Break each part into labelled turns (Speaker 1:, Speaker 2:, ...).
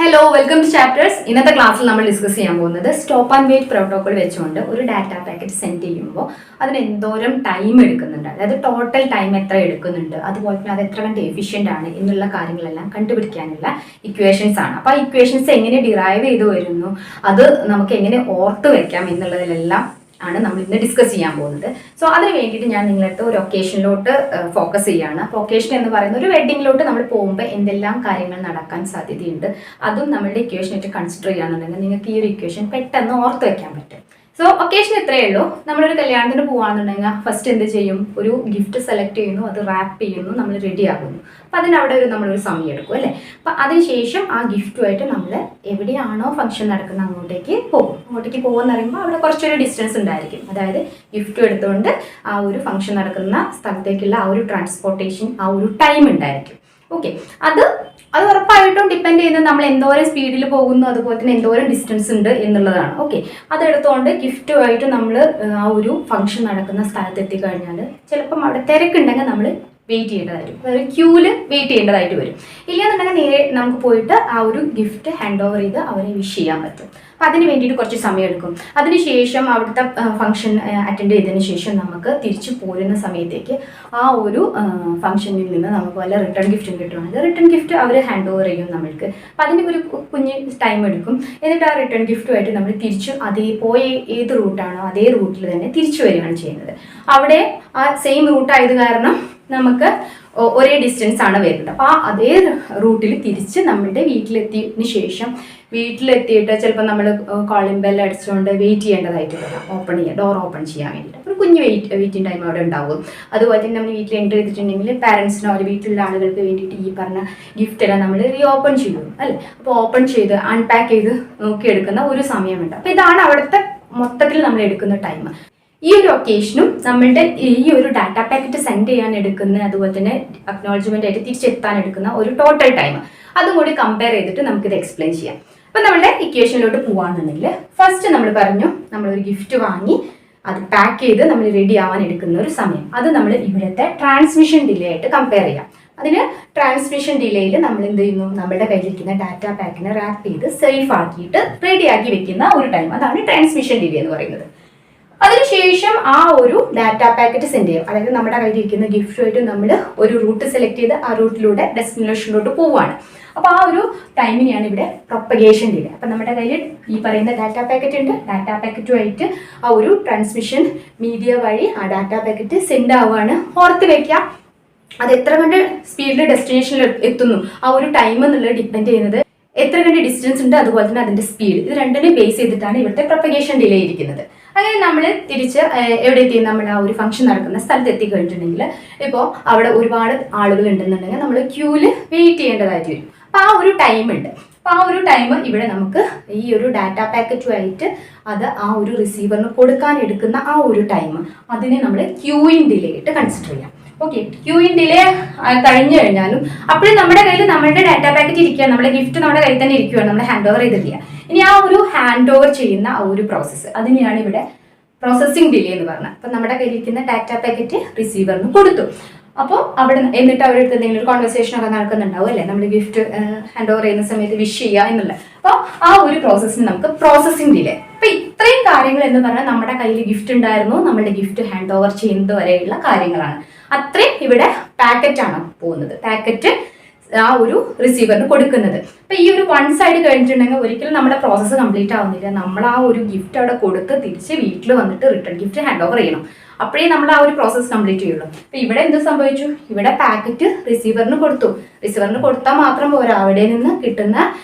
Speaker 1: Hello welcome to chapters. ഇന്നത്തെ ക്ലാസ്സിൽ നമ്മൾ ഡിസ്കസ് ചെയ്യാൻ പോകുന്നത് സ്റ്റോപ്പ് ആൻഡ് വെയിറ്റ് പ്രോട്ടോകോൾ വെച്ചുകൊണ്ട് ഒരു ഡാറ്റ പാക്കറ്റ് സെൻഡ് ചെയ്യുമ്പോൾ അതിന് എന്തോരം ടൈം എടുക്കുന്നുണ്ട്, അതായത് ടോട്ടൽ ടൈം എത്ര എടുക്കുന്നുണ്ട്, അതുപോലെ തന്നെ അത് എത്ര കണ്ട് എഫിഷ്യൻ്റ് ആണ് എന്നുള്ള കാര്യങ്ങളെല്ലാം കണ്ടുപിടിക്കാനുള്ള ഇക്വേഷൻസ് ആണ്. അപ്പോൾ ആ ഇക്വേഷൻസ് എങ്ങനെ ഡിറൈവ് ചെയ്ത് വരുന്നു, അത് നമുക്ക് എങ്ങനെ ഓർത്ത് വെക്കാം എന്നുള്ളതിലെല്ലാം ആണ് നമ്മൾ ഇന്ന് ഡിസ്കസ് ചെയ്യാൻ പോകുന്നത്. സോ അതിന് വേണ്ടിയിട്ട് ഞാൻ നിങ്ങളടുത്ത് ഒരു ഒക്കേഷനിലോട്ട് ഫോക്കസ് ചെയ്യുകയാണ്. അപ്പോൾ ഒക്കേഷൻ എന്ന് പറയുന്ന ഒരു വെഡിങ്ങിലോട്ട് നമ്മൾ പോകുമ്പോൾ എന്തെല്ലാം കാര്യങ്ങൾ നടക്കാൻ സാധ്യതയുണ്ട്, അതും നമ്മളുടെ ഇക്വേഷനായിട്ട് കൺസിഡർ ചെയ്യുകയാണെന്നുണ്ടെങ്കിൽ നിങ്ങൾക്ക് ഈ ഒരു ഇക്വേഷൻ പെട്ടെന്ന് ഓർത്ത് വെക്കാൻ പറ്റും. സോ ഒക്കേഷൻ ഇത്രയേ ഉള്ളൂ. നമ്മളൊരു കല്യാണത്തിന് പോകുകയാണെന്നുണ്ടെങ്കിൽ ഫസ്റ്റ് എന്ത് ചെയ്യും, ഒരു ഗിഫ്റ്റ് സെലക്ട് ചെയ്യുന്നു, അത് റാപ്പ് ചെയ്യുന്നു, നമ്മൾ റെഡി ആകുന്നു. അപ്പം അതിനവിടെ നമ്മളൊരു സമയം എടുക്കും അല്ലേ. അപ്പം അതിനുശേഷം ആ ഗിഫ്റ്റുമായിട്ട് നമ്മൾ എവിടെയാണോ ഫംഗ്ഷൻ നടക്കുന്നത് അങ്ങോട്ടേക്ക് പോകും. അങ്ങോട്ടേക്ക് പോകുമെന്ന് പറയുമ്പോൾ അവിടെ കുറച്ചൊരു ഡിസ്റ്റൻസ് ഉണ്ടായിരിക്കും. അതായത് ഗിഫ്റ്റ് എടുത്തുകൊണ്ട് ആ ഒരു ഫംഗ്ഷൻ നടക്കുന്ന സ്ഥലത്തേക്കുള്ള ആ ഒരു ട്രാൻസ്പോർട്ടേഷൻ, ആ ഒരു ടൈം ഉണ്ടായിരിക്കും. ഓക്കെ, അത് ഉറപ്പായിട്ടും ഡിപ്പെൻഡ് ചെയ്യുന്നത് നമ്മൾ എന്തോരം സ്പീഡിൽ പോകുന്നു, അതുപോലെ തന്നെ എന്തോരം ഡിസ്റ്റൻസ് ഉണ്ട് എന്നുള്ളതാണ്. ഓക്കെ, അതെടുത്തുകൊണ്ട് ഗിഫ്റ്റുമായിട്ട് നമ്മൾ ആ ഒരു ഫംഗ്ഷൻ നടക്കുന്ന സ്ഥലത്ത് എത്തിക്കഴിഞ്ഞാൽ ചിലപ്പം അവിടെ തിരക്കുണ്ടെങ്കിൽ നമ്മൾ വെയിറ്റ് ചെയ്യേണ്ടതായിട്ട് വരും, അതായത് ക്യൂവിൽ വെയിറ്റ് ചെയ്യേണ്ടതായിട്ട് വരും. ഇല്ലാന്നുണ്ടെങ്കിൽ നേരെ നമുക്ക് പോയിട്ട് ആ ഒരു ഗിഫ്റ്റ് ഹാൻഡ് ഓവർ ചെയ്ത് അവരെ വിഷ് ചെയ്യാൻ പറ്റും. അപ്പം അതിന് വേണ്ടിയിട്ട് കുറച്ച് സമയം എടുക്കും. അതിനുശേഷം അവിടുത്തെ ഫംഗ്ഷൻ അറ്റൻഡ് ചെയ്തതിന് ശേഷം നമുക്ക് തിരിച്ചു പോരുന്ന സമയത്തേക്ക് ആ ഒരു ഫംഗ്ഷനിൽ നിന്ന് നമുക്ക് വല്ല റിട്ടേൺ ഗിഫ്റ്റും കിട്ടുവാണെങ്കിൽ റിട്ടേൺ ഗിഫ്റ്റ് അവർ ഹാൻഡ് ഓവർ ചെയ്യും നമ്മൾക്ക്. അപ്പം അതിന് ഒരു കുഞ്ഞ് ടൈം എടുക്കും. എന്നിട്ട് ആ റിട്ടേൺ ഗിഫ്റ്റുമായിട്ട് നമ്മൾ തിരിച്ചു പോയ ഏത് റൂട്ടാണോ അതേ റൂട്ടിൽ തന്നെ തിരിച്ചു വരികയാണ് ചെയ്യുന്നത്. അവിടെ ആ സെയിം റൂട്ടായത് കാരണം നമുക്ക് ഒരേ ഡിസ്റ്റൻസ് ആണ് വരുന്നത്. അപ്പോൾ ആ അതേ റൂട്ടിൽ തിരിച്ച് നമ്മളുടെ വീട്ടിലെത്തിയതിന് ശേഷം വീട്ടിലെത്തിയിട്ട് ചിലപ്പോൾ നമ്മൾ കോളിംഗ് ബെൽ അടിച്ചുകൊണ്ട് വെയിറ്റ് ചെയ്യേണ്ടതായിട്ട് വരാം, ഡോർ ഓപ്പൺ ചെയ്യാൻ വേണ്ടിയിട്ട്. ഒരു കുഞ്ഞ് വെയിറ്റിംഗ് ടൈം അവിടെ ഉണ്ടാവും. അതുപോലെ തന്നെ നമ്മൾ വീട്ടിൽ എൻ്റർ ചെയ്തിട്ടുണ്ടെങ്കിൽ പാരൻസിനോ ഒരു വീട്ടിലുള്ള ആളുകൾക്ക് വേണ്ടിയിട്ട് ഈ പറഞ്ഞ ഗിഫ്റ്റെല്ലാം നമ്മൾ റീ ഓപ്പൺ ചെയ്യും അല്ലേ. അപ്പോൾ ഓപ്പൺ ചെയ്ത് അൺപാക്ക് ചെയ്ത് നോക്കിയെടുക്കുന്ന ഒരു സമയമുണ്ട്. അപ്പോൾ ഇതാണ് അവിടുത്തെ മൊത്തത്തിൽ നമ്മൾ എടുക്കുന്ന ടൈം. ഈ ഒരു ഒക്കേഷനും നമ്മളുടെ ഈ ഒരു ഡാറ്റ പാക്കറ്റ് സെൻഡ് ചെയ്യാൻ എടുക്കുന്ന, അതുപോലെ തന്നെ അക്നോളജ്മെന്റ് ആയിട്ട് തിരിച്ചെത്താൻ എടുക്കുന്ന ഒരു ടോട്ടൽ ടൈം, അതും കൂടി കമ്പയർ ചെയ്തിട്ട് നമുക്കിത് എക്സ്പ്ലെയിൻ ചെയ്യാം. അപ്പം നമ്മളുടെ ഇക്വേഷനിലോട്ട് പോകാന്നുണ്ടെങ്കിൽ ഫസ്റ്റ് നമ്മൾ പറഞ്ഞു, നമ്മളൊരു ഗിഫ്റ്റ് വാങ്ങി അത് പാക്ക് ചെയ്ത് നമ്മൾ റെഡി ആവാൻ എടുക്കുന്ന ഒരു സമയം, അത് നമ്മൾ ഇവിടുത്തെ ട്രാൻസ്മിഷൻ ഡിലേ ആയിട്ട് കമ്പയർ ചെയ്യാം. അതിന് ട്രാൻസ്മിഷൻ ഡിലേയിൽ നമ്മൾ എന്ത് ചെയ്യുന്നു, നമ്മുടെ കയ്യിലിരിക്കുന്ന ഡാറ്റ പാക്കിനെ റാപ്പ് ചെയ്ത് സേഫ് ആക്കിയിട്ട് റെഡിയാക്കി വെക്കുന്ന ഒരു ടൈം, അതാണ് ട്രാൻസ്മിഷൻ ഡിലേ എന്ന് പറയുന്നത്. അതിനുശേഷം ആ ഒരു ഡാറ്റ പാക്കറ്റ് സെൻഡ് ചെയ്യും. അതായത് നമ്മുടെ കയ്യിലിരിക്കുന്ന ഗിഫ്റ്റുമായിട്ട് നമ്മൾ ഒരു റൂട്ട് സെലക്ട് ചെയ്ത് ആ റൂട്ടിലൂടെ ഡെസ്റ്റിനേഷനിലോട്ട് പോവുകയാണ്. അപ്പോൾ ആ ഒരു ടൈമിനെയാണ് ഇവിടെ പ്രൊപ്പഗേഷൻ ഡിലേ. അപ്പം നമ്മുടെ കയ്യിൽ ഈ പറയുന്ന ഡാറ്റ പാക്കറ്റ് ഉണ്ട്. ഡാറ്റ പാക്കറ്റുമായിട്ട് ആ ഒരു ട്രാൻസ്മിഷൻ മീഡിയ വഴി ആ ഡാറ്റ പാക്കറ്റ് സെൻഡ് ആവുകയാണ്. ഓർത്ത് വയ്ക്കുക, അത് എത്ര കണ്ട് സ്പീഡിൽ ഡെസ്റ്റിനേഷനിൽ എത്തുന്നു, ആ ഒരു ടൈം എന്നുള്ളത് ഡിപ്പെൻഡ് ചെയ്യുന്നത് എത്ര കണ്ട് ഡിസ്റ്റൻസ് ഉണ്ട്, അതുപോലെ തന്നെ അതിൻ്റെ സ്പീഡ്. ഇത് രണ്ടിനെയും ബേസ് ചെയ്തിട്ടാണ് ഇവിടുത്തെ പ്രൊപ്പഗേഷൻ ഡിലേ ഇരിക്കുന്നത്. അങ്ങനെ നമ്മൾ തിരിച്ച് എവിടെ എത്തി, നമ്മൾ ആ ഒരു ഫംഗ്ഷൻ നടക്കുന്ന സ്ഥലത്ത് എത്തിക്കഴിഞ്ഞിട്ടുണ്ടെങ്കിൽ ഇപ്പോൾ അവിടെ ഒരുപാട് ആളുകൾ ഉണ്ടെന്നുണ്ടെങ്കിൽ നമ്മൾ ക്യൂവിൽ വെയിറ്റ് ചെയ്യേണ്ടതായിട്ട് വരും. അപ്പോൾ ആ ഒരു ടൈം ഉണ്ട്. അപ്പോൾ ആ ഒരു ടൈം ഇവിടെ നമുക്ക് ഈ ഒരു ഡാറ്റ പാക്കറ്റുമായിട്ട് അത് ആ ഒരു റിസീവറിന് കൊടുക്കാൻ എടുക്കുന്ന ആ ഒരു ടൈം, അതിനെ നമ്മൾ ക്യൂയിങ് ഡിലേ ആയിട്ട് കൺസിഡർ ചെയ്യാം. ഓക്കെ, ക്യൂയിങ് ഡിലേ കഴിഞ്ഞു കഴിഞ്ഞാലും അപ്പോഴും നമ്മുടെ കയ്യിൽ നമ്മുടെ ഡാറ്റ പാക്കറ്റ് ഇരിക്കുകയാണ്, നമ്മുടെ ഗിഫ്റ്റ് നമ്മുടെ കയ്യിൽ തന്നെ ഇരിക്കുകയാണ്, നമ്മൾ ഹാൻഡ് ഓവർ ചെയ്തിട്ടില്ല. ഇനി ആ ഒരു ഹാൻഡ് ഓവർ ചെയ്യുന്ന ആ ഒരു പ്രോസസ്സ്, അതിനെയാണ് ഇവിടെ പ്രോസസ്സിംഗ് ഡിലേ എന്ന് പറഞ്ഞത്. അപ്പം നമ്മുടെ കയ്യിലിരിക്കുന്ന ഡാറ്റ പാക്കറ്റ് റിസീവറിന് കൊടുത്തു. അപ്പോൾ അവിടെ എന്നിട്ട് അവരുടെ എന്തെങ്കിലും ഒരു കോൺവെർസേഷൻ ഒക്കെ നടക്കുന്നുണ്ടാവും അല്ലേ, നമ്മൾ ഗിഫ്റ്റ് ഹാൻഡ് ഓവർ ചെയ്യുന്ന സമയത്ത് വിഷ് ചെയ്യുക എന്നുള്ളത്. അപ്പോൾ ആ ഒരു പ്രോസസ്സിന് നമുക്ക് പ്രോസസ്സിംഗ് ഡിലേ. അപ്പം ഇത്രയും കാര്യങ്ങൾ എന്ന് പറഞ്ഞാൽ നമ്മുടെ കയ്യിൽ ഗിഫ്റ്റ് ഉണ്ടായിരുന്നു, നമ്മുടെ ഗിഫ്റ്റ് ഹാൻഡ് ഓവർ ചെയ്യുന്നത് വരെയുള്ള കാര്യങ്ങളാണ്. അത്രയും ഇവിടെ പാക്കറ്റാണ് പോകുന്നത്, പാക്കറ്റ് ആ ഒരു റിസീവറിന് കൊടുക്കുന്നത്. അപ്പൊ ഈ ഒരു വൺ സൈഡ് കഴിഞ്ഞിട്ടുണ്ടെങ്കിൽ ഒരിക്കലും നമ്മുടെ പ്രോസസ്സ് കംപ്ലീറ്റ് ആവുന്നില്ല. നമ്മൾ ആ ഒരു ഗിഫ്റ്റ് അവിടെ കൊടുത്ത് തിരിച്ച് വീട്ടിൽ വന്നിട്ട് റിട്ടേൺ ഗിഫ്റ്റ് ഹാൻഡ് ഓവർ ചെയ്യണം. അപ്പോഴേ നമ്മൾ ആ ഒരു പ്രോസസ്സ് കംപ്ലീറ്റ് ചെയ്യുള്ളൂ. അപ്പൊ ഇവിടെ എന്ത് സംഭവിച്ചു, ഇവിടെ പാക്കറ്റ് റിസീവറിന് കൊടുത്തു. റിസീവറിന് കൊടുത്താൽ മാത്രം പോരാ, അവിടെ നിന്ന് കിട്ടുന്ന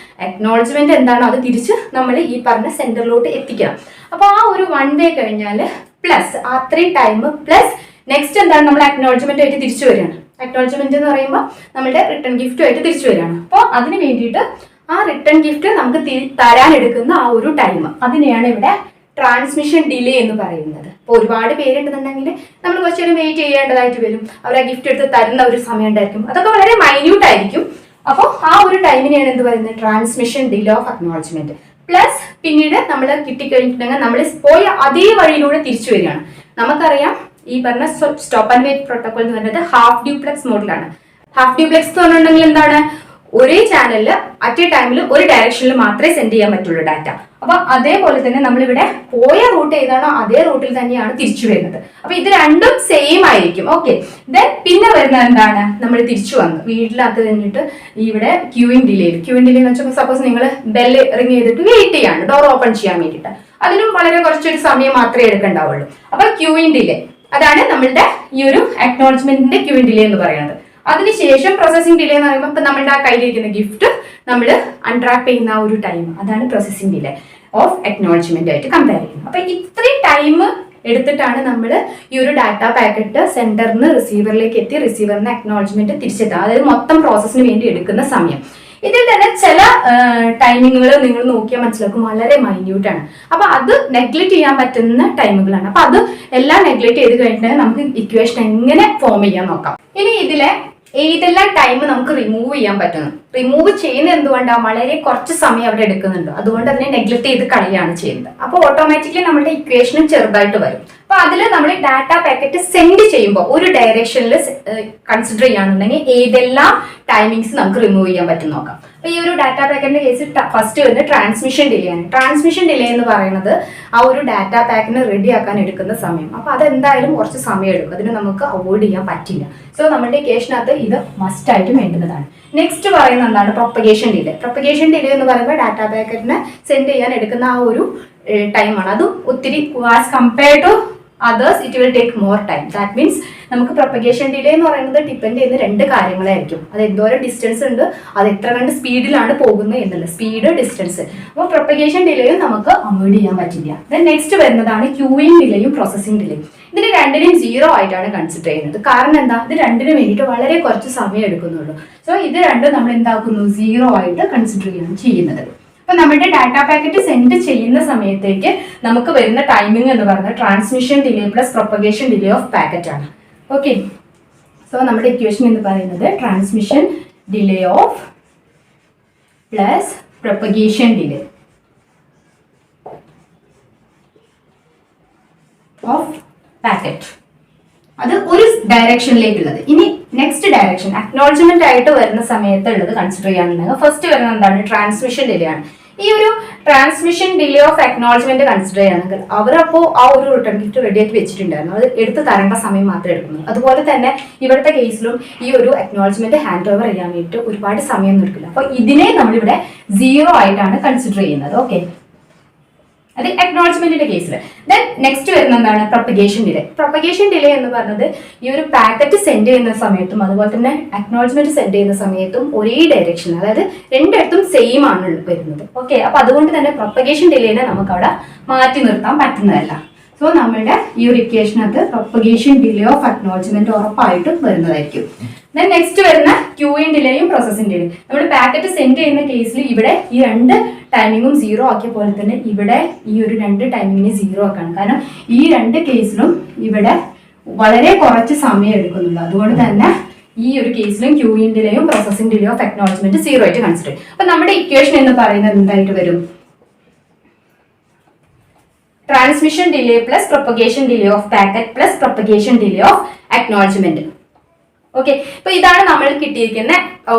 Speaker 1: അക്നോളജ്മെന്റ് എന്താണോ അത് തിരിച്ച് നമ്മൾ ഈ പറഞ്ഞ സെന്ററിലോട്ട് എത്തിക്കണം. അപ്പോൾ ആ ഒരു വൺ വേ കഴിഞ്ഞാൽ പ്ലസ് ആ അത്രയും ടൈം പ്ലസ് നെക്സ്റ്റ് എന്താണ്, നമ്മൾ അക്നോളജ്മെന്റ് ആയിട്ട് തിരിച്ചു വരികയാണ്. അക്നോളജ്മെന്റ് എന്ന് പറയുമ്പോൾ നമ്മുടെ റിട്ടേൺ ഗിഫ്റ്റുമായിട്ട് തിരിച്ചു വരികയാണ്. അപ്പോൾ അതിന് വേണ്ടിയിട്ട് ആ റിട്ടേൺ ഗിഫ്റ്റ് നമുക്ക് തരാൻ എടുക്കുന്ന ആ ഒരു ടൈം, അതിനെയാണ് ഇവിടെ ട്രാൻസ്മിഷൻ ഡിലേ എന്ന് പറയുന്നത്. അപ്പോൾ ഒരുപാട് പേരുണ്ടെന്നുണ്ടെങ്കിൽ നമ്മൾ കുറച്ചേരം വെയിറ്റ് ചെയ്യേണ്ടതായിട്ട് വരും. അവർ ആ ഗിഫ്റ്റ് എടുത്ത് തരുന്ന ഒരു സമയം ഉണ്ടായിരിക്കും, അതൊക്കെ വളരെ മൈന്യൂട്ട് ആയിരിക്കും. അപ്പോൾ ആ ഒരു ടൈമിനെയാണ് എന്ത് പറയുന്നത്, transmission delay of acknowledgement. Plus പിന്നീട് നമ്മൾ കിട്ടിക്കഴിഞ്ഞിട്ടുണ്ടെങ്കിൽ നമ്മൾ പോയ അതേ വഴിയിലൂടെ തിരിച്ചു വരികയാണ്. നമുക്കറിയാം ഈ പറഞ്ഞ സ്റ്റോപ്പ് ആൻഡ് വെയിറ്റ് പ്രോട്ടോകോൾ എന്ന് പറയുന്നത് ഹാഫ് ഡ്യൂപ്ലെക്സ് മോഡിലാണ്. ഹാഫ് ഡ്യൂപ്ലെക്സ് എന്ന് പറഞ്ഞിട്ടുണ്ടെങ്കിൽ എന്താണ്, ഒരേ ചാനലിൽ അറ്റ് എ ടൈമിൽ ഒരു ഡയറക്ഷനിൽ മാത്രമേ സെൻഡ് ചെയ്യാൻ പറ്റുള്ളൂ ഡാറ്റ. അപ്പൊ അതേപോലെ തന്നെ നമ്മളിവിടെ പോയ റൂട്ട് ഏതാണോ അതേ റൂട്ടിൽ തന്നെയാണ് തിരിച്ചു വരുന്നത്. അപ്പൊ ഇത് രണ്ടും സെയിം ആയിരിക്കും. ഓക്കെ, ദെൻ പിന്നെ വരുന്നത് എന്താണ്, നമ്മൾ തിരിച്ചു വന്നു വീട്ടിനകത്ത് കഴിഞ്ഞിട്ട് ഇവിടെ ക്യൂയിങ് ഡിലേ എന്ന് വെച്ചാൽ സപ്പോസ് നിങ്ങൾ ബെല്ല് റിങ് ചെയ്തിട്ട് വെയിറ്റ് ചെയ്യാണ് ഡോർ ഓപ്പൺ ചെയ്യാൻ വേണ്ടിയിട്ട്, അതിനും വളരെ കുറച്ചൊരു സമയം മാത്രമേ എടുക്കണ്ടാവുള്ളൂ. അപ്പൊ ക്യൂയിങ് ഡിലേ അതാണ് നമ്മളുടെ ഈ ഒരു അക്നോളജ്മെന്റിന്റെ ക്യൂയിങ് ഡിലേ എന്ന് പറയുന്നത്. അതിനുശേഷം പ്രോസസിംഗ് ഡിലേ എന്ന് പറയുമ്പോൾ ഇപ്പൊ നമ്മുടെ ആ കയ്യിലിരിക്കുന്ന ഗിഫ്റ്റ് നമ്മൾ അൺട്രാപ്പ് ചെയ്യുന്ന ആ ഒരു ടൈം, അതാണ് പ്രോസസിംഗ് ഡിലേ ഓഫ് അക്നോളജ്മെന്റ് ആയിട്ട് കമ്പയർ ചെയ്യുന്നത്. അപ്പൊ ഇത്രയും ടൈം എടുത്തിട്ടാണ് നമ്മൾ ഈ ഒരു ഡാറ്റ പാക്കറ്റ് സെന്ററിന് റിസീവറിലേക്ക് എത്തി റിസീവറിന് അക്നോളജ്മെന്റ് തിരിച്ചെത്തുക. അതായത് മൊത്തം പ്രോസസ്സിന് വേണ്ടി എടുക്കുന്ന സമയം. ഇതിൽ തന്നെ ചില ടൈമിങ്ങുകൾ നിങ്ങൾ നോക്കിയാൽ മനസ്സിലാക്കും വളരെ മൈന്യൂട്ട് ആണ്. അപ്പൊ അത് നെഗ്ലക്ട് ചെയ്യാൻ പറ്റുന്ന ടൈമുകളാണ്. അപ്പൊ അത് എല്ലാം നെഗ്ലക്ട് ചെയ്ത് കഴിഞ്ഞിട്ട് നമുക്ക് ഇക്വേഷൻ എങ്ങനെ ഫോം ചെയ്യാൻ നോക്കാം. ഇനി ഇതിലെ ഏതെല്ലാം ടൈം നമുക്ക് റിമൂവ് ചെയ്യാൻ പറ്റുന്നു. റിമൂവ് ചെയ്യുന്നത് എന്തുകൊണ്ടാണ്, വളരെ കുറച്ച് സമയം അവിടെ എടുക്കുന്നുണ്ട്, അതുകൊണ്ട് അതിനെ നെഗ്ലക്ട് ചെയ്ത് കളയാണ് ചെയ്യുന്നത്. അപ്പോൾ ഓട്ടോമാറ്റിക്കലി നമ്മുടെ ഇക്വേഷനും ചെറുതായിട്ട് വരും. അപ്പൊ അതിൽ നമ്മൾ ഡാറ്റ പാക്കറ്റ് സെൻഡ് ചെയ്യുമ്പോൾ ഒരു ഡയറക്ഷനിൽ കൺസിഡർ ചെയ്യാന്നുണ്ടെങ്കിൽ ഏതെല്ലാം ടൈമിങ്സ് നമുക്ക് റിമൂവ് ചെയ്യാൻ പറ്റും നോക്കാം. അപ്പൊ ഈ ഒരു ഡാറ്റ പാക്കറ്റിന്റെ കേസിൽ ഫസ്റ്റ് വരുന്നത് ട്രാൻസ്മിഷൻ ഡിലേ ആണ്. ട്രാൻസ്മിഷൻ ഡിലേ എന്ന് പറയുന്നത് ആ ഒരു ഡാറ്റ പാക്കിനെ റെഡി ആക്കാൻ എടുക്കുന്ന സമയം. അപ്പൊ അതെന്തായാലും കുറച്ച് സമയം എടുക്കും, അതിന് നമുക്ക് അവോയ്ഡ് ചെയ്യാൻ പറ്റില്ല. സോ നമ്മുടെ കേസിനകത്ത് ഇത് മസ്റ്റ് ആയിട്ടും വേണ്ടുന്നതാണ്. നെക്സ്റ്റ് പറയുന്നത് എന്താണ്, പ്രൊപ്പഗേഷൻ ഡിലേ. പ്രൊപ്പഗേഷൻ ഡിലേ എന്ന് പറയുമ്പോൾ ഡാറ്റ പാക്കറ്റിനെ സെൻഡ് ചെയ്യാൻ എടുക്കുന്ന ആ ഒരു ടൈമാണ്. അതും ഒത്തിരി as compared to others it will take more time. That means നമുക്ക് പ്രൊപ്പഗേഷൻ ഡിലേ എന്ന് പറയുന്നത് ഡിപ്പെൻഡ് ചെയ്യുന്ന രണ്ട് കാര്യങ്ങളായിരിക്കും. അത് എന്തോരം ഡിസ്റ്റൻസ് ഉണ്ട്, അത് എത്ര കണ്ട് സ്പീഡിലാണ് പോകുന്നത് എന്നുള്ളത്, സ്പീഡ് ഡിസ്റ്റൻസ്. അപ്പോൾ പ്രൊപ്പഗേഷൻ ഡിലേയും നമുക്ക് അവോയ്ഡ് ചെയ്യാൻ പറ്റില്ല. ദെൻ നെക്സ്റ്റ് വരുന്നതാണ് ക്യൂയിങ് ഡിലേയും പ്രോസസിംഗ് ഡിലേയും. ഇതിന് രണ്ടിനെയും 0 ആയിട്ടാണ് കൺസിഡർ ചെയ്യുന്നത്. കാരണം എന്താ, ഇത് രണ്ടിനും വേണ്ടിയിട്ട് വളരെ കുറച്ച് സമയം എടുക്കുന്നുള്ളൂ. സോ ഇത് രണ്ടും നമ്മൾ എന്താക്കുന്നു, 0 ആയിട്ട് കൺസിഡർ ചെയ്യുന്നത്. അപ്പൊ നമ്മുടെ ഡാറ്റ പാക്കറ്റ് സെൻഡ് ചെയ്യുന്ന സമയത്തേക്ക് നമുക്ക് വരുന്ന ടൈമിംഗ് എന്ന് പറയുന്നത് transmission delay plus propagation delay of packet ആണ്. ഓക്കെ, സോ നമ്മുടെ ഇക്വേഷൻ എന്ന് പറയുന്നത് transmission delay of plus propagation delay of packet. അത് ഒരു ഡയറക്ഷനിലേക്കുള്ളത്. ഇനി നെക്സ്റ്റ് ഡയറക്ഷൻ അക്നോളജ്മെന്റ് ആയിട്ട് വരുന്ന സമയത്ത് ഉള്ളത് കൺസിഡർ ചെയ്യാനുണ്ടെങ്കിൽ ഫസ്റ്റ് വരുന്നത് എന്താണ്, ട്രാൻസ്മിഷൻ ഡിലേ ആണ്. ഈ ഒരു transmission delay of acknowledgement consider ചെയ്യുകയാണെങ്കിൽ അവരപ്പോൾ ആ ഒരു റിട്ടേൺ ഗിഫ്റ്റ് റെഡിയാക്കി വെച്ചിട്ടുണ്ടായിരുന്നു, അത് എടുത്ത് തരേണ്ട സമയം മാത്രമേ എടുക്കുന്നുള്ളൂ. അതുപോലെ തന്നെ ഇവിടുത്തെ കേസിലും ഈ ഒരു അക്നോളജ്മെന്റ് ഹാൻഡ് ഓവർ ചെയ്യാൻ വേണ്ടിയിട്ട് ഒരുപാട് സമയം എടുക്കില്ല. അപ്പോൾ ഇതിനെ നമ്മളിവിടെ 0 ആയിട്ടാണ് കൺസിഡർ ചെയ്യുന്നത്. ഓക്കെ, അത് അക്നോളജ്മെന്റിന്റെ കേസിൽ. ദെൻ നെക്സ്റ്റ് വരുന്ന എന്താണ്, പ്രൊപ്പഗേഷൻ ഡിലേ. പ്രൊപ്പഗേഷൻ ഡിലേ എന്ന് പറഞ്ഞത് ഈ ഒരു പാക്കറ്റ് സെൻഡ് ചെയ്യുന്ന സമയത്തും അതുപോലെ തന്നെ അക്നോളജ്മെന്റ് സെൻഡ് ചെയ്യുന്ന സമയത്തും ഒരേ ഡയറക്ഷൻ, അതായത് രണ്ടിടത്തും സെയിം ആണ് വരുന്നത്. ഓക്കെ, അപ്പൊ അതുകൊണ്ട് തന്നെ പ്രൊപ്പഗേഷൻ ഡിലേനെ നമുക്ക് അവിടെ മാറ്റി നിർത്താൻ പറ്റുന്നതല്ല. സോ നമ്മളുടെ ഈ ഒരു ഇക്വേഷനകത്ത് പ്രൊപ്പഗേഷൻ ഡിലേ ഓഫ് അക്നോളജ്മെന്റ് ഉറപ്പായിട്ടും വരുന്നതായിരിക്കും. ദെൻ നെക്സ്റ്റ് വരുന്ന ക്യൂയിങ് ഡിലേയും പ്രോസസിംഗ് ഡിലേയും. നമ്മൾ പാക്കറ്റ് സെൻഡ് ചെയ്യുന്ന കേസിൽ ഇവിടെ ഈ രണ്ട് ടൈമിങ്ങും 0 ആക്കിയ പോലെ തന്നെ ഇവിടെ ഈ ഒരു രണ്ട് ടൈമിങ്ങിനെ 0 ആക്കാണ്. കാരണം ഈ രണ്ട് കേസിലും ഇവിടെ വളരെ കുറച്ച് സമയം എടുക്കുന്നുള്ളൂ. അതുകൊണ്ട് തന്നെ ഈ ഒരു കേസിലും ക്യൂയിങ് ഡിലേയും പ്രോസസിംഗ് ഡിലേ ഓഫ് അക്നോളജ്മെന്റ് 0 ആയിട്ട് കൺസിഡർ ചെയ്യും. അപ്പൊ നമ്മുടെ ഇക്വേഷൻ എന്ന് പറയുന്നത് എന്തായിട്ട് വരും, transmission delay plus propagation delay of packet plus propagation delay of acknowledgement. Okay, അപ്പൊ ഇതാണ് നമ്മൾ കിട്ടിയിരിക്കുന്ന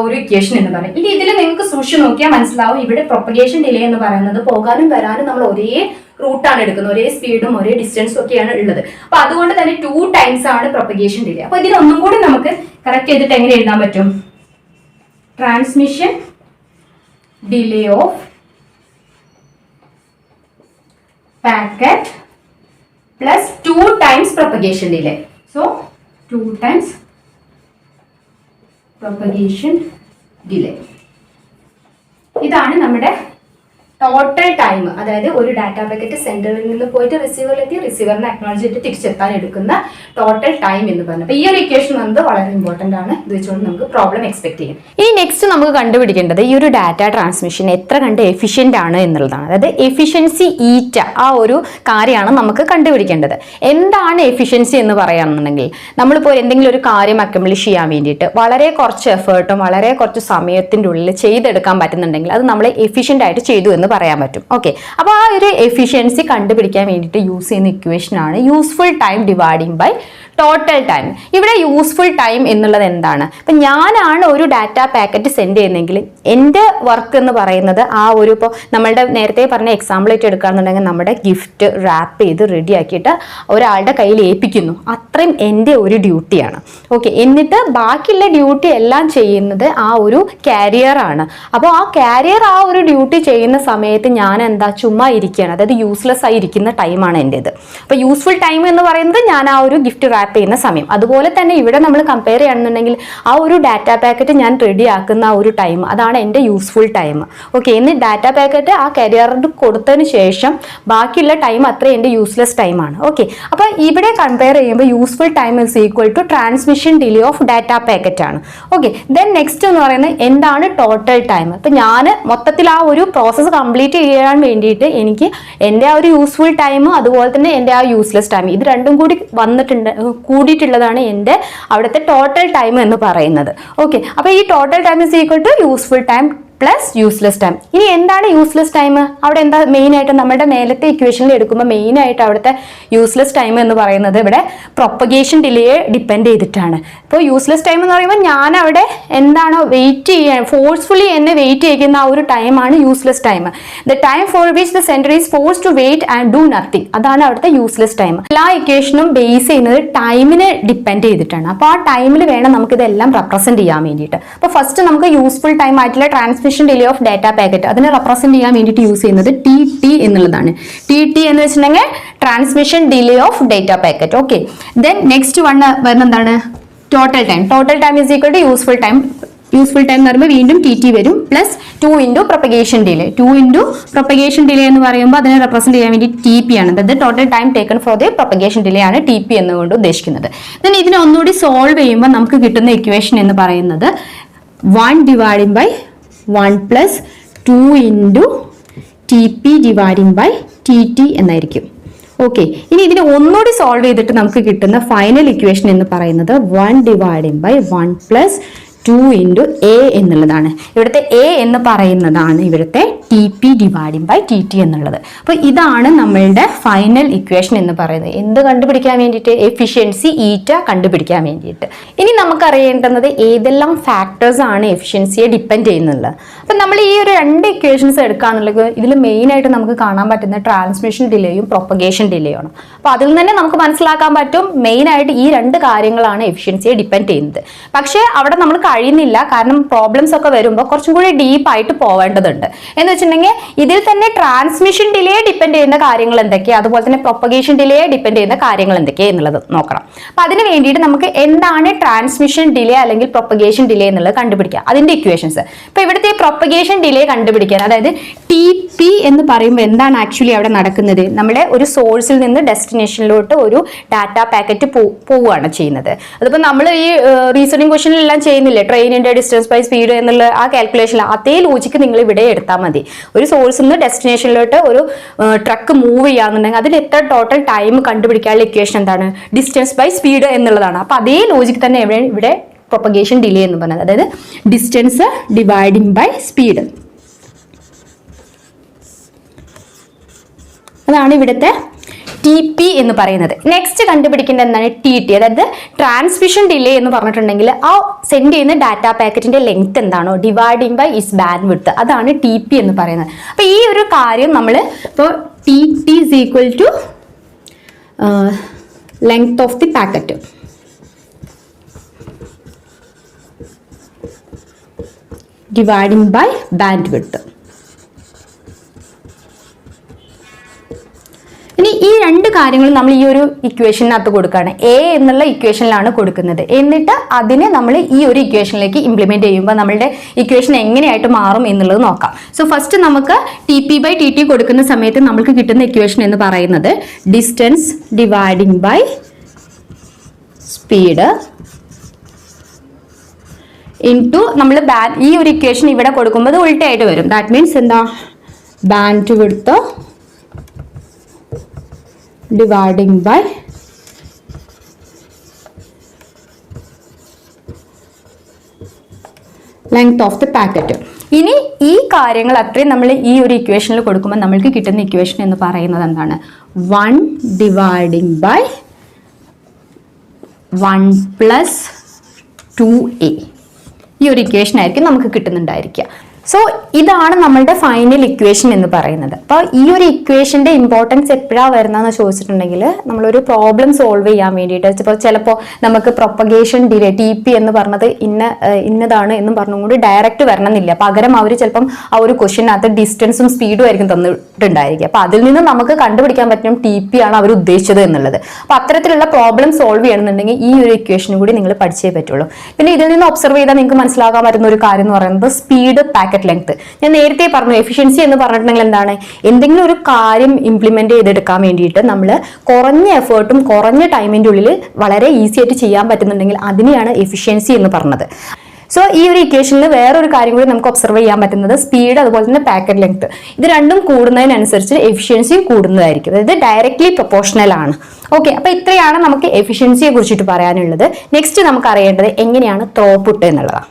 Speaker 1: ഒരു ഇക്വേഷൻ എന്ന് പറയുന്നത്. ഇനി ഇതിൽ നിങ്ങൾക്ക് സൂക്ഷിച്ച് നോക്കിയാൽ മനസ്സിലാവും, ഇവിടെ പ്രൊപ്പഗേഷൻ ഡിലേ എന്ന് പറയുന്നത് പോകാനും വരാനും നമ്മൾ ഒരേ റൂട്ടാണ് എടുക്കുന്നത്, ഒരേ സ്പീഡും ഒരേ ഡിസ്റ്റൻസും ഒക്കെയാണ് ഉള്ളത്. അപ്പൊ അതുകൊണ്ട് തന്നെ 2 ടൈംസ് ആണ് പ്രൊപ്പഗേഷൻ ഡിലേ. അപ്പൊ ഇതിനൊന്നും കൂടി നമുക്ക് കറക്റ്റ് ചെയ്തിട്ട് എങ്ങനെ എഴുതാൻ പറ്റും, transmission delay of packet plus 2 times propagation delay. So 2 times propagation delay. ഇതാണ് നമ്മുടെ ടോട്ടൽ ടൈം, അതായത് ഒരു ഡാറ്റ പാക്കറ്റ് സെന്ററിൽ നിന്ന് പോയിട്ട് റിസീവറിലെത്തി റിസീവറിനെ അക്നോളജ് ചെയ്തിട്ട് തിരിച്ചെത്താൻ എടുക്കുന്ന ടോട്ടൽ ടൈം എന്ന് പറഞ്ഞത്. അപ്പൊ ഈ ഒരു ഇക്വേഷൻ വന്നത് വളരെ ഇമ്പോർട്ടന്റ് ആണ്. ഇത് വെച്ചുകൊണ്ട് നമുക്ക് പ്രോബ്ലം എക്സ്പെക്ട് ചെയ്യാം. ഈ നെക്സ്റ്റ് നമുക്ക് കണ്ടുപിടിക്കേണ്ടത് ഈ ഒരു ഡാറ്റ ട്രാൻസ്മിഷൻ എത്ര കണ്ട് എഫിഷ്യന്റ് ആണ് എന്നുള്ളതാണ്. അതായത് എഫിഷ്യൻസി ഈറ്റ, ആ ഒരു കാര്യമാണ് നമുക്ക് കണ്ടുപിടിക്കേണ്ടത്. എന്താണ് എഫിഷ്യൻസി എന്ന് പറയുകയാണെന്നുണ്ടെങ്കിൽ നമ്മളിപ്പോൾ എന്തെങ്കിലും ഒരു കാര്യം അക്കംപ്ലിഷ് ചെയ്യാൻ വേണ്ടിയിട്ട് വളരെ കുറച്ച് എഫേർട്ടും വളരെ കുറച്ച് സമയത്തിൻ്റെ ഉള്ളിൽ ചെയ്തെടുക്കാൻ പറ്റുന്നുണ്ടെങ്കിൽ അത് നമ്മൾ എഫിഷ്യന്റ് ആയിട്ട് ചെയ്തു എന്ന് പറയാൻ പറ്റും. ഓക്കെ, അപ്പോൾ ആ ഒരു എഫിഷ്യൻസി കണ്ടുപിടിക്കാൻ വേണ്ടിയിട്ട് യൂസ് ചെയ്യുന്ന ഇക്വേഷൻ ആണ് useful time dividing by total time. ഇവിടെ യൂസ്ഫുൾ ടൈം എന്നുള്ളത് എന്താണ്? ഇപ്പം ഞാനാണ് ഒരു ഡാറ്റ പാക്കറ്റ് സെൻഡ് ചെയ്യുന്നതെങ്കിൽ എൻ്റെ വർക്ക് എന്ന് പറയുന്നത് ആ ഒരു, ഇപ്പോൾ നമ്മളുടെ നേരത്തെ പറഞ്ഞ എക്സാമ്പിൾ ആയിട്ട് എടുക്കുകയാണെന്നുണ്ടെങ്കിൽ നമ്മുടെ ഗിഫ്റ്റ് റാപ്പ് ചെയ്ത് റെഡിയാക്കിയിട്ട് ഒരാളുടെ കയ്യിൽ ഏൽപ്പിക്കുന്നു, അത്രയും എൻ്റെ ഒരു ഡ്യൂട്ടിയാണ്. ഓക്കെ, എന്നിട്ട് ബാക്കിയുള്ള ഡ്യൂട്ടി എല്ലാം ചെയ്യുന്നത് ആ ഒരു കാരിയറാണ്. അപ്പോൾ ആ കാരിയർ ആ ഒരു ഡ്യൂട്ടി ചെയ്യുന്ന സമയത്ത് ഞാൻ എന്താ ചുമ്മാ ഇരിക്കുകയാണ്, അതായത് യൂസ്ലെസ് ആയി ഇരിക്കുന്ന ടൈമാണ് എൻ്റേത്. അപ്പോൾ യൂസ്ഫുൾ ടൈം എന്ന് പറയുന്നത് ഞാൻ ആ ഒരു ഗിഫ്റ്റ് റാപ്പ് ചെയ്യുന്ന സമയം. അതുപോലെ തന്നെ ഇവിടെ നമ്മൾ കമ്പയർ ചെയ്യുകയാണെന്നുണ്ടെങ്കിൽ ആ ഒരു ഡാറ്റ പാക്കറ്റ് ഞാൻ റെഡി ആക്കുന്ന ആ ഒരു ടൈം, അതാണ് എൻ്റെ യൂസ്ഫുൾ ടൈം. ഓക്കെ, ഇന്ന് ഡാറ്റ പാക്കറ്റ് ആ കരിയറിന് കൊടുത്തതിന് ശേഷം ബാക്കിയുള്ള ടൈം അത്ര എൻ്റെ യൂസ്ലെസ് ടൈമാണ്. ഓക്കെ, അപ്പോൾ ഇവിടെ കമ്പയർ ചെയ്യുമ്പോൾ useful time is equal to transmission delay of data packet ആണ്. ഓക്കെ, ദെൻ നെക്സ്റ്റ് എന്ന് പറയുന്നത് എന്താണ് ടോട്ടൽ ടൈം. ഇപ്പം ഞാൻ മൊത്തത്തിൽ ആ ഒരു പ്രോസസ്സ് കംപ്ലീറ്റ് ചെയ്യാൻ വേണ്ടിയിട്ട് എനിക്ക് എൻ്റെ ആ ഒരു യൂസ്ഫുൾ ടൈമും അതുപോലെ തന്നെ എൻ്റെ ആ യൂസ്ലെസ് ടൈം, ഇത് രണ്ടും കൂടി കൂടിയിട്ടുള്ളതാണ് എൻ്റെ അവിടുത്തെ ടോട്ടൽ ടൈം എന്ന് പറയുന്നത്. ഓക്കെ, അപ്പോൾ ഈ total time is equal to useful time plus useless time. ഇനി എന്താണ് യൂസ്ലെസ് ടൈം? അവിടെ എന്താ മെയിനായിട്ട് നമ്മുടെ മേലത്തെ ഇക്വേഷനിൽ എടുക്കുമ്പോൾ മെയിനായിട്ട് അവിടുത്തെ യൂസ്ലെസ് ടൈം എന്ന് പറയുന്നത് ഇവിടെ പ്രൊപ്പഗേഷൻ ഡിലേയെ ഡിപ്പെൻഡ് ചെയ്തിട്ടാണ്. ഇപ്പോൾ യൂസ്ലെസ് ടൈം എന്ന് പറയുമ്പോൾ ഞാൻ അവിടെ എന്താണോ വെയിറ്റ് ചെയ്യാൻ, ഫോഴ്സ്ഫുള്ളി എന്നെ വെയിറ്റ് ചെയ്യുന്ന ആ ഒരു ടൈമാണ് useless time. The time for which the centre is force to wait and do nothing, അതാണ് അവിടുത്തെ യൂസ്ലെസ് ടൈം. എല്ലാ ഇക്വേഷനും ബേസ് ചെയ്യുന്നത് ടൈമിനെ ഡിപ്പെൻഡ് ചെയ്തിട്ടാണ്. അപ്പോൾ ആ ടൈമിൽ വേണം നമുക്കിതെല്ലാം റെപ്രസെൻറ്റ് ചെയ്യാൻ വേണ്ടിയിട്ട്. അപ്പോൾ ഫസ്റ്റ് നമുക്ക് യൂസ്ഫുൾ ടൈം ആയിട്ടുള്ള transmission delay of data packet അതിനെ റെപ്രസെന്റ് ചെയ്യാൻ വേണ്ടിയിട്ട് യൂസ് ചെയ്യുന്നത് ടി എന്നുള്ളതാണ്. ടി എന്ന് വെച്ചിട്ടുണ്ടെങ്കിൽ transmission delay of data packet. Okay, then next വരുന്ന എന്താണ്? Total time. Total time is equal to useful time. Useful time എന്ന് പറയുമ്പോൾ വീണ്ടും ടി വരും plus 2 into propagation delay. 2 into propagation delay എന്ന് പറയുമ്പോൾ അതിനെ റെപ്രസെന്റ് ചെയ്യാൻ വേണ്ടി TP ആണ്, അതായത് total time taken for the propagation delay ആണ് TP എന്നുകൊണ്ട് ഉദ്ദേശിക്കുന്നത്. ദെൻ ഇതിനെ ഒന്നുകൂടി സോൾവ് ചെയ്യുമ്പോൾ നമുക്ക് കിട്ടുന്ന ഇക്വേഷൻ എന്ന് പറയുന്നത് 1 dividing by 1 plus 2 into TP dividing by TT എന്നായിരിക്കും. ഓക്കെ, ഇനി ഇതിനെ ഒന്നുകൂടി സോൾവ് ചെയ്തിട്ട് നമുക്ക് കിട്ടുന്ന ഫൈനൽ ഇക്വേഷൻ എന്ന് പറയുന്നത് 1 dividing by 1 plus 2 into A എന്നുള്ളതാണ്. ഇവിടുത്തെ A എന്ന് പറയുന്നതാണ് ഇവിടുത്തെ TP ഡിവൈഡിങ് ബൈ TT എന്നുള്ളത്. അപ്പോൾ ഇതാണ് നമ്മളുടെ ഫൈനൽ ഇക്വേഷൻ എന്ന് പറയുന്നത്. എന്ത് കണ്ടുപിടിക്കാൻ വേണ്ടിയിട്ട്? എഫിഷ്യൻസി ഈറ്റ കണ്ടുപിടിക്കാൻ വേണ്ടിയിട്ട്. ഇനി നമുക്കറിയേണ്ടുന്നത് ഏതെല്ലാം ഫാക്ടേഴ്സ് ആണ് എഫിഷ്യൻസിയെ ഡിപ്പെൻഡ് ചെയ്യുന്നത്. അപ്പം നമ്മൾ ഈ ഒരു 2 ഇക്വേഷൻസ് എടുക്കുകയാണെന്നുള്ളത് ഇതിൽ മെയിനായിട്ട് നമുക്ക് കാണാൻ പറ്റുന്ന ട്രാൻസ്മിഷൻ ഡിലേയും പ്രൊപ്പഗേഷൻ ഡിലേയും ആണ്. അപ്പോൾ അതിൽ നിന്ന് തന്നെ നമുക്ക് മനസ്സിലാക്കാൻ പറ്റും മെയിനായിട്ട് ഈ 2 കാര്യങ്ങളാണ് എഫിഷ്യൻസിയെ ഡിപ്പെൻഡ് ചെയ്യുന്നത്. പക്ഷേ അവിടെ നമ്മൾ കഴിയുന്നില്ല, കാരണം പ്രോബ്ലംസ് ഒക്കെ വരുമ്പോൾ കുറച്ചും കൂടി ഡീപ്പായിട്ട് പോവേണ്ടതുണ്ട്. എന്ന് വെച്ചിട്ടുണ്ടെങ്കിൽ ഇതിൽ തന്നെ ട്രാൻസ്മിഷൻ ഡിലേ ഡിപ്പെൻഡ് ചെയ്യുന്ന കാര്യങ്ങൾ എന്തൊക്കെയാണ്, അതുപോലെ തന്നെ പ്രൊപ്പഗേഷൻ ഡിലേ ഡിപ്പെൻഡ് ചെയ്യുന്ന കാര്യങ്ങൾ എന്തൊക്കെയാണ് എന്നുള്ളത് നോക്കണം. അപ്പം അതിന് വേണ്ടിയിട്ട് നമുക്ക് എന്താണ് ട്രാൻസ്മിഷൻ ഡിലേ അല്ലെങ്കിൽ പ്രൊപ്പഗേഷൻ ഡിലേ എന്നുള്ളത് കണ്ടുപിടിക്കാം. അതിന്റെ ഇക്വേഷൻസ് ഇപ്പൊ ഇവിടുത്തെ പ്രൊപ്പഗേഷൻ ഡിലേ കണ്ടുപിടിക്കാൻ, അതായത് TP എന്ന് പറയുമ്പോൾ എന്താണ് ആക്ച്വലി അവിടെ നടക്കുന്നത്? നമ്മുടെ ഒരു സോഴ്സിൽ നിന്ന് ഡെസ്റ്റിനേഷനിലോട്ട് ഒരു ഡാറ്റ പാക്കറ്റ് പോവുകയാണ് ചെയ്യുന്നത്. അതിപ്പോൾ നമ്മൾ ഈ റീസണിങ് ക്വസ്റ്റനിലെല്ലാം ചെയ്യുന്നില്ലേ, ട്രെയിനിന്റെ ഡിസ്റ്റൻസ് ബൈ സ്പീഡ് എന്നുള്ള ആ കാൽക്കുലേഷൻ, അതേ ലോജിക്ക് നിങ്ങൾ ഇവിടെ എടുത്താൽ മതി. ഒരു സോഴ്സിൽ നിന്ന് ഡെസ്റ്റിനേഷനിലോട്ട് ഒരു ട്രക്ക് മൂവ് ചെയ്യാന്നുണ്ടെങ്കിൽ അതിൽ എത്ര ടോട്ടൽ ടൈം കണ്ടുപിടിക്കാനുള്ള ഇക്വേഷൻ എന്താണ്? ഡിസ്റ്റൻസ് ബൈ സ്പീഡ് എന്നുള്ളതാണ്. അപ്പൊ അതേ ലോജിക്ക് തന്നെ ഇവിടെ പ്രൊപ്പഗേഷൻ ഡിലേ എന്ന് പറഞ്ഞത്, അതായത് ഡിസ്റ്റൻസ് ഡിവൈഡിങ് ബൈ സ്പീഡ്, അതാണ് ഇവിടുത്തെ TP എന്ന് പറയുന്നത്. നെക്സ്റ്റ് കണ്ടുപിടിക്കേണ്ട എന്താണ്? TT, അതായത് ട്രാൻസ്മിഷൻ ഡിലേ എന്ന് പറഞ്ഞിട്ടുണ്ടെങ്കിൽ ആ സെൻഡ് ചെയ്യുന്ന ഡാറ്റ പാക്കറ്റിന്റെ ലെങ്ത് എന്താണോ dividing by is bandwidth, അതാണ് TP എന്ന് പറയുന്നത്. അപ്പൊ ഈ ഒരു കാര്യം നമ്മൾ ഇപ്പോൾ TT is equal to length of the packet dividing by bandwidth. ഇനി ഈ 2 കാര്യങ്ങളും നമ്മൾ ഈ ഒരു ഇക്വേഷനകത്ത് കൊടുക്കുകയാണ്. A എന്നുള്ള ഇക്വേഷനിലാണ് കൊടുക്കുന്നത്. എന്നിട്ട് അതിനെ നമ്മൾ ഈ ഒരു ഇക്വേഷനിലേക്ക് ഇംപ്ലിമെന്റ് ചെയ്യുമ്പോൾ നമ്മളുടെ ഇക്വേഷൻ എങ്ങനെയായിട്ട് മാറും എന്നുള്ളത് നോക്കാം. സോ ഫസ്റ്റ് നമുക്ക് TP ബൈ TT കൊടുക്കുന്ന സമയത്ത് നമുക്ക് കിട്ടുന്ന ഇക്വേഷൻ എന്ന് പറയുന്നത് distance dividing by speed into നമ്മൾ ഈ ഒരു ഇക്വേഷൻ ഇവിടെ കൊടുക്കുമ്പോൾ അത് ഉൾട്ടയായിട്ട് വരും. ദാറ്റ് മീൻസ് എന്താ? Bandwidth dividing by length of the packet. ഇനി ഈ കാര്യങ്ങൾ അത്രയും നമ്മൾ ഈ ഒരു ഇക്വേഷനിൽ കൊടുക്കുമ്പോൾ നമ്മൾക്ക് കിട്ടുന്ന ഇക്വേഷൻ എന്ന് പറയുന്നത് എന്താണ്? 1 ഡിവൈഡിങ് ബൈ 1 + 2a. ഈ ഒരു ഇക്വേഷൻ ആയിരിക്കും നമുക്ക് കിട്ടുന്നുണ്ടായിരിക്കുക. സോ ഇതാണ് നമ്മളുടെ ഫൈനൽ ഇക്വേഷൻ എന്ന് പറയുന്നത്. അപ്പോൾ ഈ ഒരു ഇക്വേഷന്റെ ഇമ്പോർട്ടൻസ് എപ്പോഴാണ് വരുന്നതെന്ന് ചോദിച്ചിട്ടുണ്ടെങ്കിൽ നമ്മളൊരു പ്രോബ്ലം സോൾവ് ചെയ്യാൻ വേണ്ടിയിട്ട് ഇപ്പോൾ ചിലപ്പോൾ നമുക്ക് പ്രൊപ്പഗേഷൻ ഡിലേ TP എന്ന് പറഞ്ഞത് ഇന്നതാണ് എന്നും പറഞ്ഞുകൊണ്ട് ഡയറക്റ്റ് വരണമെന്നില്ല. പകരം അവർ ചിലപ്പം ആ ഒരു ക്വസ്റ്റ്യനകത്ത് ഡിസ്റ്റൻസും സ്പീഡും ആയിരിക്കും തന്നിട്ടുണ്ടായിരിക്കുക. അപ്പോൾ അതിൽ നിന്ന് നമുക്ക് കണ്ടുപിടിക്കാൻ പറ്റും TP ആണ് അവർ ഉദ്ദേശിച്ചത് എന്നുള്ളത്. അപ്പോൾ അത്തരത്തിലുള്ള പ്രോബ്ലം സോൾവ് ചെയ്യണമെന്നുണ്ടെങ്കിൽ ഈ ഒരു ഇക്വേഷനും കൂടി നിങ്ങൾ പഠിച്ചേ പറ്റുള്ളൂ. പിന്നെ ഇതിൽ നിന്ന് ഒബ്സർവ് ചെയ്താൽ നിങ്ങൾക്ക് മനസ്സിലാക്കാൻ പറ്റുന്ന ഒരു കാര്യം എന്ന് പറയുന്നത് സ്പീഡ്, പാക്കറ്റ് ലെങ്ത്. ഞാൻ നേരത്തെ പറഞ്ഞു എഫിഷ്യൻസി എന്ന് പറഞ്ഞിട്ടുണ്ടെങ്കിൽ എന്താണ്, എന്തെങ്കിലും ഒരു കാര്യം ഇംപ്ലിമെന്റ് ചെയ്തെടുക്കാൻ വേണ്ടിയിട്ട് നമ്മൾ കുറഞ്ഞ എഫേർട്ടും കുറഞ്ഞ ടൈമിന്റെ ഉള്ളിൽ വളരെ ഈസി ആയിട്ട് ചെയ്യാൻ പറ്റുന്നുണ്ടെങ്കിൽ അതിനെയാണ് എഫിഷ്യൻസി എന്ന് പറഞ്ഞത്. സോ ഈ ഒരു ഇക്വേഷനിൽ വേറൊരു കാര്യം കൂടി നമുക്ക് ഒബ്സർവ് ചെയ്യാൻ പറ്റുന്നത് സ്പീഡ് അതുപോലെ തന്നെ പാക്കറ്റ് ലെങ്ത്, ഇത് രണ്ടും കൂടുന്നതിനനുസരിച്ച് എഫിഷ്യൻസിയും കൂടുന്നതായിരിക്കും. അതായത് ഡയറക്ട്ലി പ്രൊപ്പോർഷണൽ ആണ്. ഓക്കെ, അപ്പൊ ഇത്രയാണ് നമുക്ക് എഫിഷ്യൻസിയെ കുറിച്ചിട്ട് പറയാനുള്ളത്. നെക്സ്റ്റ് നമുക്ക് അറിയേണ്ടത് എങ്ങനെയാണ് ത്രോപുട്ട് എന്നുള്ളതാണ്.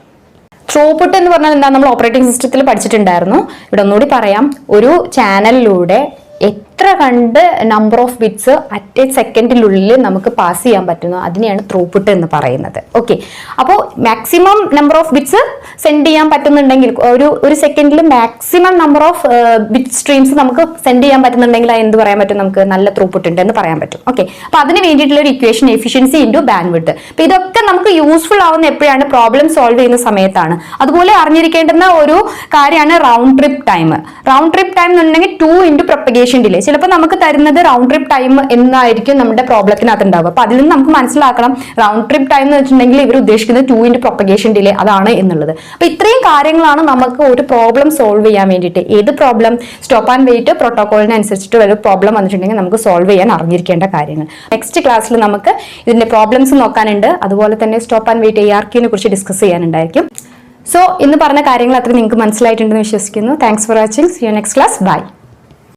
Speaker 1: ത്രോപുട്ട് എന്ന് പറഞ്ഞാൽ എന്താ, നമ്മൾ ഓപ്പറേറ്റിംഗ് സിസ്റ്റത്തിൽ പഠിച്ചിട്ടുണ്ടായിരുന്നു. ഇവിടെ ഒന്നുകൂടി പറയാം, ഒരു ചാനലിലൂടെ എത്ര കണ്ട് number of bits at a സെക്കൻഡിനുള്ളിൽ നമുക്ക് പാസ് ചെയ്യാൻ പറ്റുന്നു അതിനെയാണ് ത്രൂപുട്ട് എന്ന് പറയുന്നത്. ഓക്കെ, അപ്പോൾ maximum number of bits send ചെയ്യാൻ പറ്റുന്നുണ്ടെങ്കിൽ ഒരു സെക്കൻഡിൽ maximum number of bit streams നമുക്ക് സെൻഡ് ചെയ്യാൻ പറ്റുന്നുണ്ടെങ്കിൽ എന്ത് പറയാൻ പറ്റും, നമുക്ക് നല്ല ത്രൂപുട്ട് ഉണ്ട് എന്ന് പറയാൻ പറ്റും. ഓക്കെ, അപ്പോൾ അതിന് വേണ്ടിയിട്ടുള്ള ഒരു ഇക്വേഷൻ എഫിഷ്യൻസി ഇൻറ്റു ബാൻഡ്വിഡ്ത്ത്. അപ്പോൾ ഇതൊക്കെ നമുക്ക് യൂസ്ഫുൾ ആവുന്ന എപ്പോഴാണ്, പ്രോബ്ലം സോൾവ് ചെയ്യുന്ന സമയത്താണ്. അതുപോലെ അറിഞ്ഞിരിക്കേണ്ടുന്ന ഒരു കാര്യമാണ് round trip time. Round trip time എന്നുണ്ടെങ്കിൽ 2 × പ്രൊപ്പഗേഷൻ ഡിലേ. ചിലപ്പോൾ നമുക്ക് തരുന്നത് റൗണ്ട് ട്രിപ്പ് ടൈം എന്നായിരിക്കും നമ്മുടെ പ്രോബ്ലത്തിനകത്ത് ഉണ്ടാവുക. അപ്പൊ അതിൽ നിന്ന് നമുക്ക് മനസ്സിലാക്കണം റൗണ്ട് ട്രിപ്പ് ടൈം എന്ന് വെച്ചിട്ടുണ്ടെങ്കിൽ ഇവർ ഉദ്ദേശിക്കുന്നത് 2 × പ്രൊപ്പഗേഷൻ ഡിലേ അതാണ് എന്നുള്ളത്. അപ്പൊ ഇത്രയും കാര്യങ്ങളാണ് നമുക്ക് ഒരു പ്രോബ്ലം സോൾവ് ചെയ്യാൻ വേണ്ടിയിട്ട്. ഏത് പ്രോബ്ലം, സ്റ്റോപ്പ് ആൻഡ് വെയിറ്റ് പ്രോട്ടോകോളിനനുസരിച്ചിട്ട് ഒരു പ്രോബ്ലം വന്നിട്ടുണ്ടെങ്കിൽ നമുക്ക് സോൾവ് ചെയ്യാൻ അറിഞ്ഞിരിക്കേണ്ട കാര്യങ്ങൾ. നെക്സ്റ്റ് ക്ലാസ്സിൽ നമുക്ക് ഇതിന്റെ പ്രോബ്ലംസ് നോക്കാനുണ്ട്. അതുപോലെ തന്നെ സ്റ്റോപ്പ് ആൻഡ് വെയിറ്റ് ARQനെ കുറിച്ച് ഡിസ്കസ് ചെയ്യാനുണ്ടായിരിക്കും. സോ ഇന്ന് പറഞ്ഞ കാര്യങ്ങൾ അത്ര നിങ്ങൾക്ക് മനസ്സിലായിട്ടുണ്ടെന്ന് വിശ്വസിക്കുന്നു. Thanks for watching. See you next class. By.